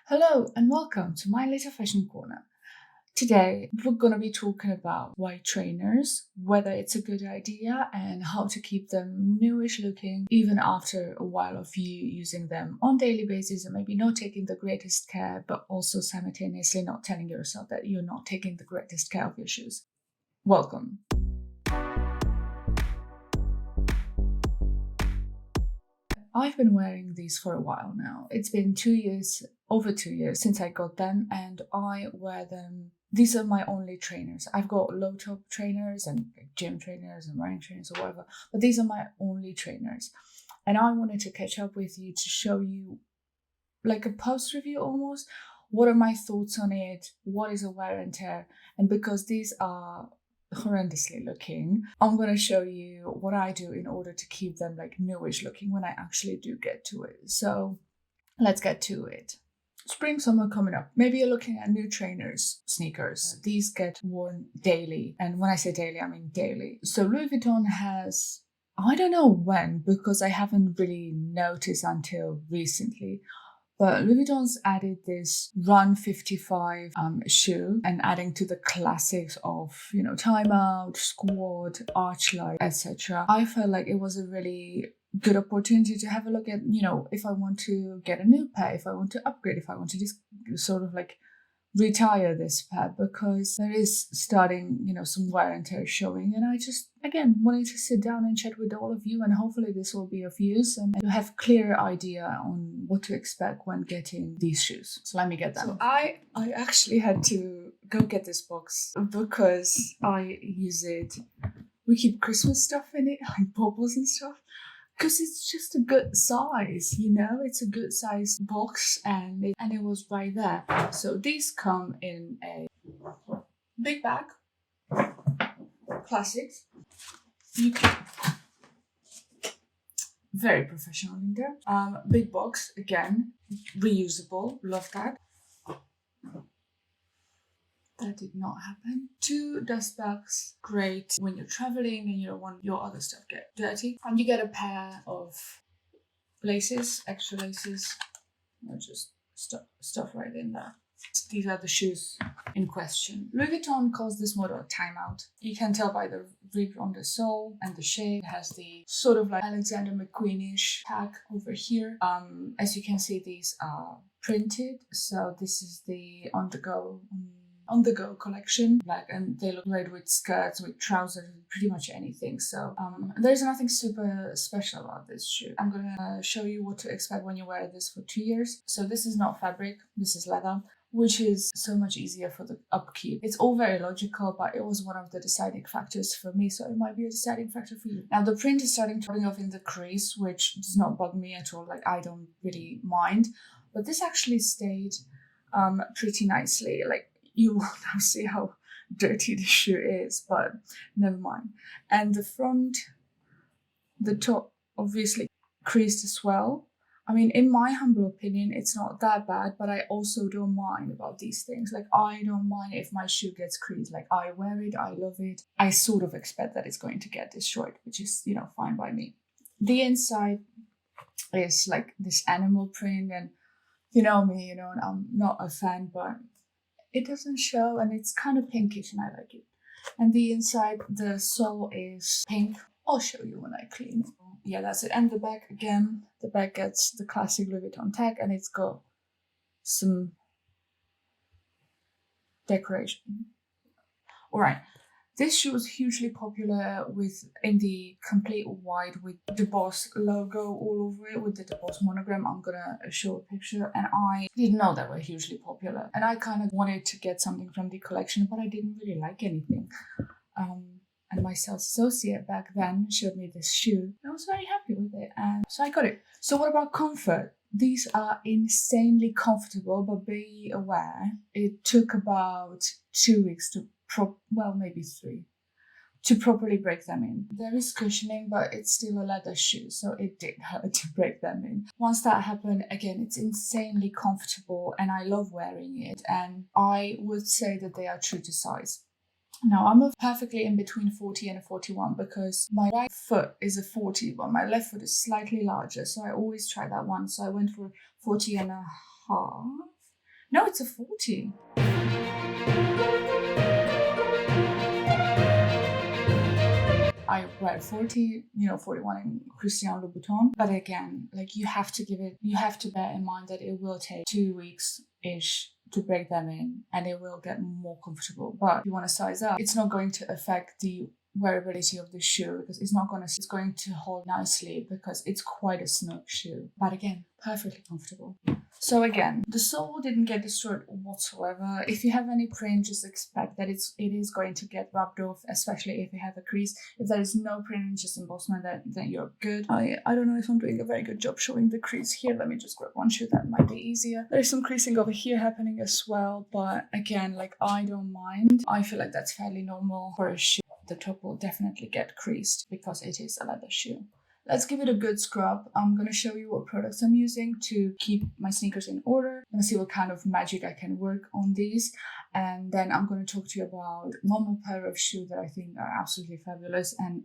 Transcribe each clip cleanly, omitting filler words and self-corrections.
Hello and welcome to my little fashion corner. Today we're going to be talking about white trainers, whether it's a good idea and how to keep them newish looking even after a while of you using them on daily basis and maybe not taking the greatest care, but also simultaneously not telling yourself that you're not taking the greatest care of your shoes. Welcome. I've been wearing these for a while now. It's been 2 years, over 2 years since I got them, and I wear them. These are my only trainers. I've got low top trainers and gym trainers and running trainers or whatever, but these are my only trainers. And I wanted to catch up with you to show you like a post review almost. What are my thoughts on it? What is a wear and tear? And because these are horrendously looking, I'm going to show you what I do in order to keep them like newish looking when I actually do get to it. So let's get to it. Spring, summer coming up. Maybe you're looking at new trainers, sneakers. These get worn daily. And when I say daily, I mean daily. So Louis Vuitton has, I don't know when, because I haven't really noticed until recently, but Louis Vuitton's added this Run 55 shoe and adding to the classics of, Timeout, Squad, Archlight, etc. I felt like it was a really good opportunity to have a look at, if I want to get a new pair, if I want to upgrade, if I want to just sort of like retire this pair, because there is starting, some wear and tear showing. And I just, again, wanted to sit down and chat with all of you, and hopefully this will be of use and you have clear idea on what to expect when getting these shoes. So let me get them. So I actually had to go get this box because I use it. We keep Christmas stuff in it, like baubles and stuff. Because it's just a good size, it's a good size box, and it was right there. So these come in a big bag, classics. You can, very professional in there. Big box again, reusable. Love that. That did not happen. 2 dust bags, great when you're traveling and you don't want your other stuff get dirty. And you get a pair of laces, extra laces, or just stuff right in there. These are the shoes in question. Louis Vuitton calls this model Timeout. You can tell by the rib on the sole and the shape. It has the sort of like Alexander McQueen-ish tag over here. As you can see, these are printed. So this is the on the go collection, and they look great with skirts, with trousers, pretty much anything. So there's nothing super special about this shoe. I'm gonna show you what to expect when you wear this for 2 years. So this is not fabric, this is leather, which is so much easier for the upkeep. It's all very logical, but it was one of the deciding factors for me, so it might be a deciding factor for you. Now the print is starting to bring off in the crease, which does not bug me at all. Like, I don't really mind, but this actually stayed pretty nicely. Like, you will now see how dirty the shoe is, but never mind. And the front, the top, obviously creased as well. I mean, in my humble opinion, it's not that bad, but I also don't mind about these things. Like, I don't mind if my shoe gets creased. Like, I wear it, I love it. I sort of expect that it's going to get destroyed, which is, fine by me. The inside is like this animal print, and you know me, and I'm not a fan, but it doesn't show, and it's kind of pinkish, and I like it. And the inside, the sole is pink. I'll show you when I clean it. Yeah, that's it. And the back, again, the back gets the classic Louis Vuitton tag, and it's got some decoration. All right. This shoe was hugely popular in the complete white with the Boss logo all over it, with the Boss monogram. I'm gonna show a picture, and I didn't know they were hugely popular. And I kind of wanted to get something from the collection, but I didn't really like anything. And my sales associate back then showed me this shoe. I was very happy with it, and so I got it. So what about comfort? These are insanely comfortable, but be aware, it took about 2 weeks to maybe 3, to properly break them in. There is cushioning, but it's still a leather shoe, so it did hurt to break them in. Once that happened, again, it's insanely comfortable, and I love wearing it, and I would say that they are true to size. Now, I'm perfectly in between 40 and a 41 because my right foot is a 40, but my left foot is slightly larger, so I always try that one. So I went for 40 and a half. No, it's a 40. I wear 40, 41 in Christian Louboutin. But again, like you have to bear in mind that it will take 2 weeks-ish to break them in and it will get more comfortable. But if you want to size up, it's not going to affect the wearability of the shoe because it's going to hold nicely because it's quite a snug shoe. But again, perfectly comfortable. So again, the sole didn't get destroyed whatsoever. If you have any print, just expect that it is going to get rubbed off, especially if you have a crease. If there is no print, just embossment, then you're good. I don't know if I'm doing a very good job showing the crease here. Let me just grab one shoe, that might be easier. There's some creasing over here happening as well, but again, like I don't mind. I feel like that's fairly normal for a shoe. The top will definitely get creased because it is a leather shoe. Let's give it a good scrub. I'm going to show you what products I'm using to keep my sneakers in order. I'm going to see what kind of magic I can work on these. And then I'm going to talk to you about one more pair of shoes that I think are absolutely fabulous. And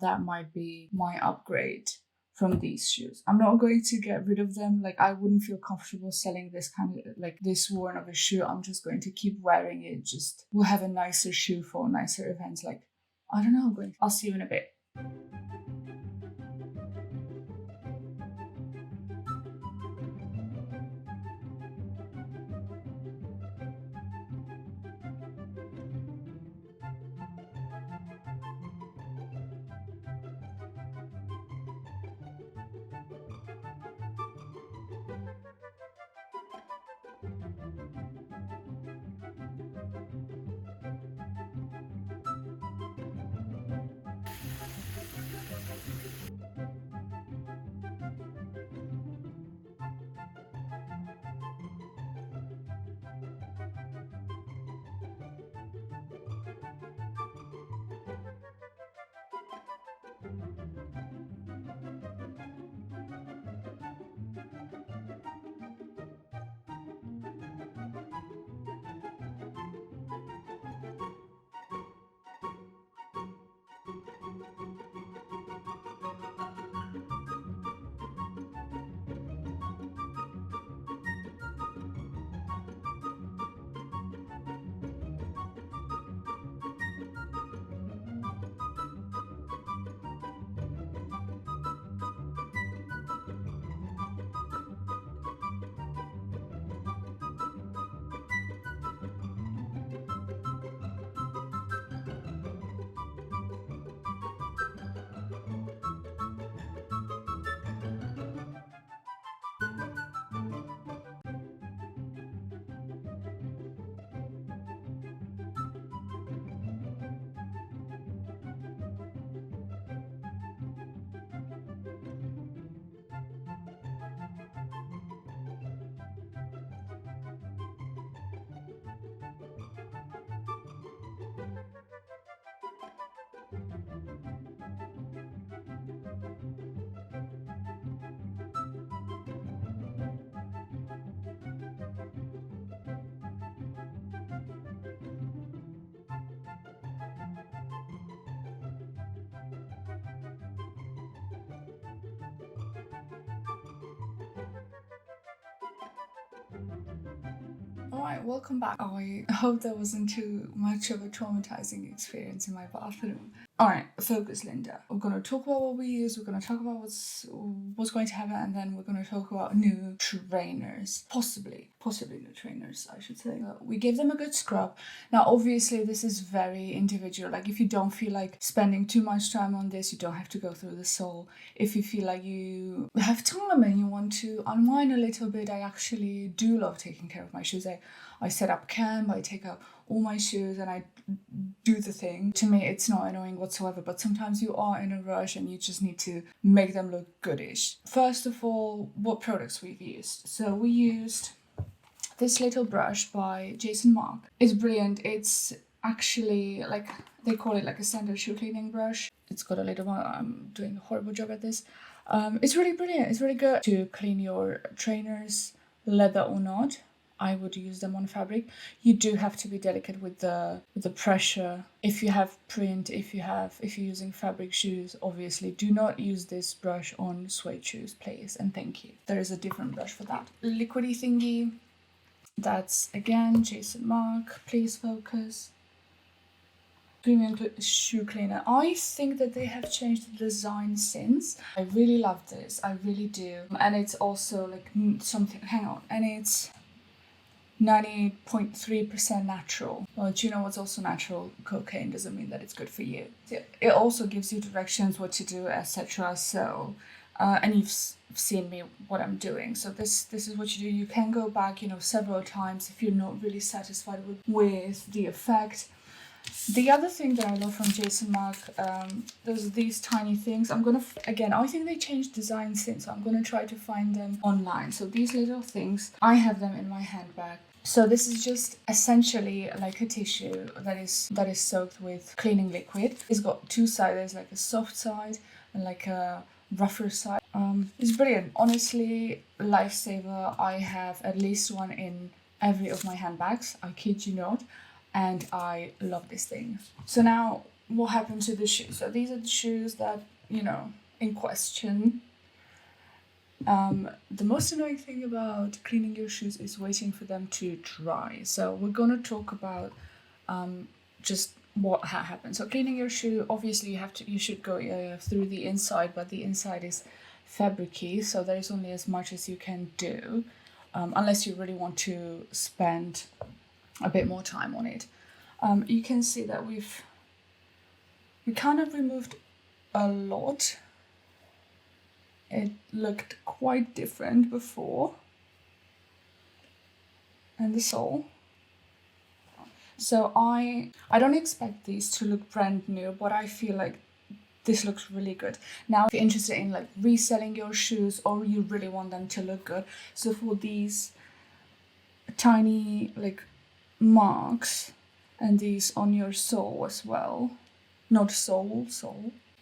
that might be my upgrade from these shoes. I'm not going to get rid of them. Like I wouldn't feel comfortable selling this kind of like this worn of a shoe. I'm just going to keep wearing it. Just we'll have a nicer shoe for nicer events. Like, I don't know. I'll see you in a bit. Alright, welcome back. I hope that wasn't too much of a traumatizing experience in my bathroom. Alright, focus, Linda. We're going to talk about what we use, we're going to talk about what's going to happen, and then we're going to talk about new trainers. Possibly new trainers, I should say. We gave them a good scrub. Now, obviously, this is very individual. Like, if you don't feel like spending too much time on this, you don't have to go through the sole. If you feel like you have time and you want to unwind a little bit, I actually do love taking care of my shoes. I set up camp, I take out all my shoes and I do the thing. To me, it's not annoying whatsoever, but sometimes you are in a rush and you just need to make them look goodish. First of all, what products we've used. So we used this little brush by Jason Mark. It's brilliant. It's actually like, they call it like a standard shoe cleaning brush. It's got a little one. I'm doing a horrible job at this. It's really brilliant. It's really good to clean your trainers, leather or not. I would use them on fabric. You do have to be delicate with the pressure. If you have print, if you're using fabric shoes, obviously do not use this brush on suede shoes, please, and thank you. There is a different brush for that. Liquidy thingy. That's again Jason Mark, please focus. Premium shoe cleaner. I think that they have changed the design since. I really love this, I really do. And it's also like something, hang on, and it's 98.3% natural. Well, do you know what's also natural? Cocaine doesn't mean that it's good for you. It also gives you directions what to do, etc. So, and you've seen me what I'm doing. So this is what you do. You can go back, several times if you're not really satisfied with the effect. The other thing that I love from Jason Mark, there's these tiny things. I'm gonna, again, I think they changed design since, so I'm gonna try to find them online. So these little things, I have them in my handbag. So this is just essentially like a tissue that is soaked with cleaning liquid. It's got two sides, there's like a soft side and like a rougher side. It's brilliant. Honestly, lifesaver. I have at least one in every of my handbags. I kid you not. And I love this thing. So now, what happened to the shoes? So these are the shoes that, in question. The most annoying thing about cleaning your shoes is waiting for them to dry. So we're gonna talk about just what happens. So cleaning your shoe, obviously you should go through the inside, but the inside is fabricy, so there is only as much as you can do, unless you really want to spend a bit more time on it. You can see that we kind of removed a lot. It looked quite different before. And the sole. So I don't expect these to look brand new, but I feel like this looks really good. Now, if you're interested in like reselling your shoes or you really want them to look good, so for these tiny like marks and these on your sole as well, not sole,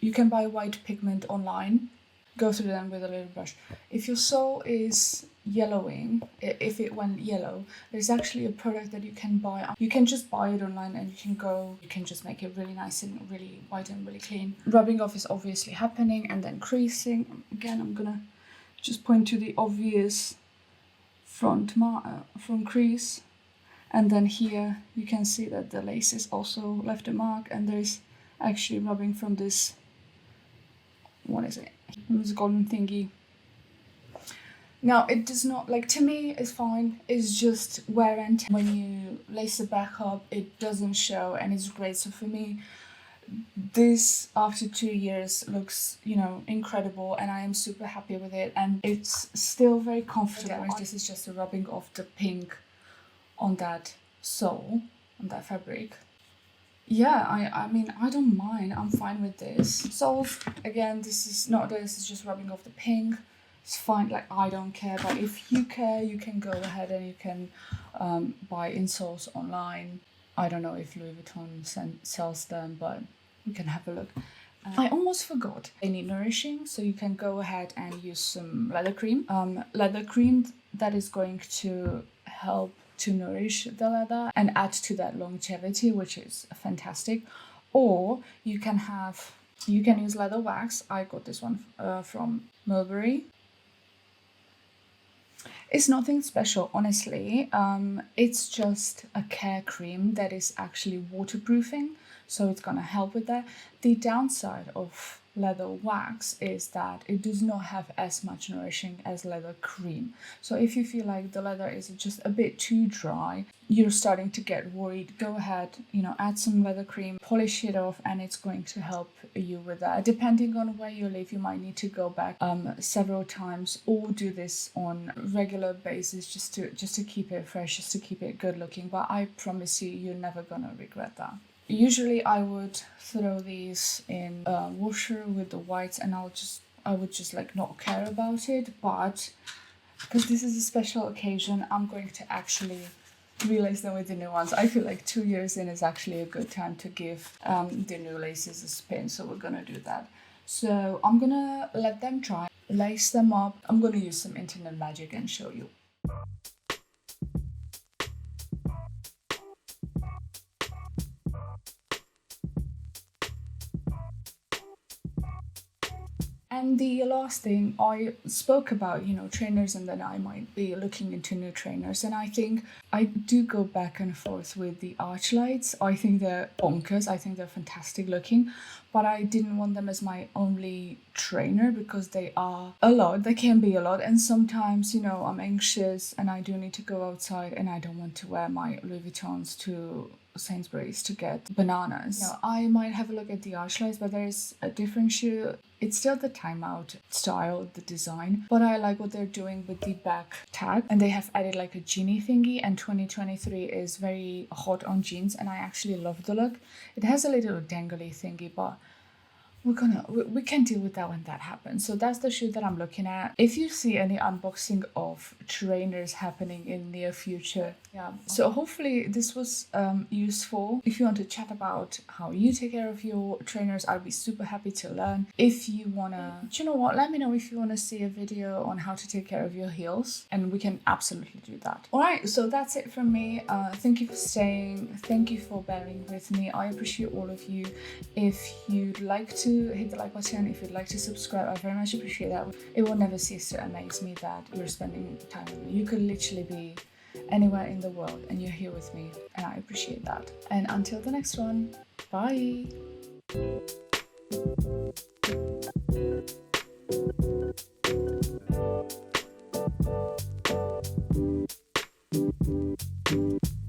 you can buy white pigment online, go through them with a little brush. If your sole is yellowing, if it went yellow, there's actually a product that you can buy. You can just buy it online and you can just make it really nice and really white and really clean. Rubbing off is obviously happening, and then creasing. Again, I'm gonna just point to the obvious front crease. And then here you can see that the laces also left a mark, and there's actually rubbing from this, what is it? This golden thingy. Now it does not, like, to me it's fine, it's just wear and tear. When you lace it back up, it doesn't show and it's great. So for me, this after 2 years looks, incredible, and I am super happy with it, and it's still very comfortable. This is just a rubbing off the pink on that sole, on that fabric. Yeah, I mean, I don't mind. I'm fine with this. Soles, again, this is just rubbing off the pink. It's fine, like, I don't care. But if you care, you can go ahead and you can buy insoles online. I don't know if Louis Vuitton sells them, but we can have a look. I almost forgot. They need nourishing, so you can go ahead and use some leather cream. Leather cream that is going to help to nourish the leather and add to that longevity, which is fantastic. Or you can use leather wax. I got this one from Mulberry. It's nothing special, honestly. It's just a care cream that is actually waterproofing, so it's gonna help with that. The downside of leather wax is that it does not have as much nourishing as leather cream. So if you feel like the leather is just a bit too dry, you're starting to get worried, go ahead, add some leather cream, polish it off, and it's going to help you with that. Depending on where you live, you might need to go back several times or do this on a regular basis just to keep it fresh, just to keep it good looking. But I promise you're never gonna regret that. Usually I would throw these in a washer with the whites, and I would just like not care about it, but because this is a special occasion, I'm going to actually relace them with the new ones. I feel like 2 years in is actually a good time to give the new laces a spin, so we're gonna do that. So I'm gonna let them dry, lace them up. I'm gonna use some internet magic and show you. And the last thing, I spoke about, trainers, and then I might be looking into new trainers. And I think I do go back and forth with the arch lights. I think they're bonkers. I think they're fantastic looking, but I didn't want them as my only trainer because they are a lot. They can be a lot. And sometimes, I'm anxious and I do need to go outside and I don't want to wear my Louis Vuittons to Sainsbury's to get bananas. I might have a look at the arch lights, but there's a different shoe. It's still the Timeout style, the design, but I like what they're doing with the back tag, and they have added like a genie thingy, and 2023 is very hot on jeans and I actually love the look. It has a little dangly thingy, but we can deal with that when that happens. So that's the shoe that I'm looking at. If you see any unboxing of trainers happening in near future, so hopefully this was useful. If you want to chat about how you take care of your trainers, I'd be super happy to learn. If you wanna, let me know if you wanna see a video on how to take care of your heels, and we can absolutely do that. All right, so that's it from me. Thank you for staying. Thank you for bearing with me. I appreciate all of you. If you'd like to hit the like button, if you'd like to subscribe, I very much appreciate that. It will never cease to amaze me that you're spending time with me. You could literally be anywhere in the world and you're here with me, and I appreciate that. And until the next one, bye.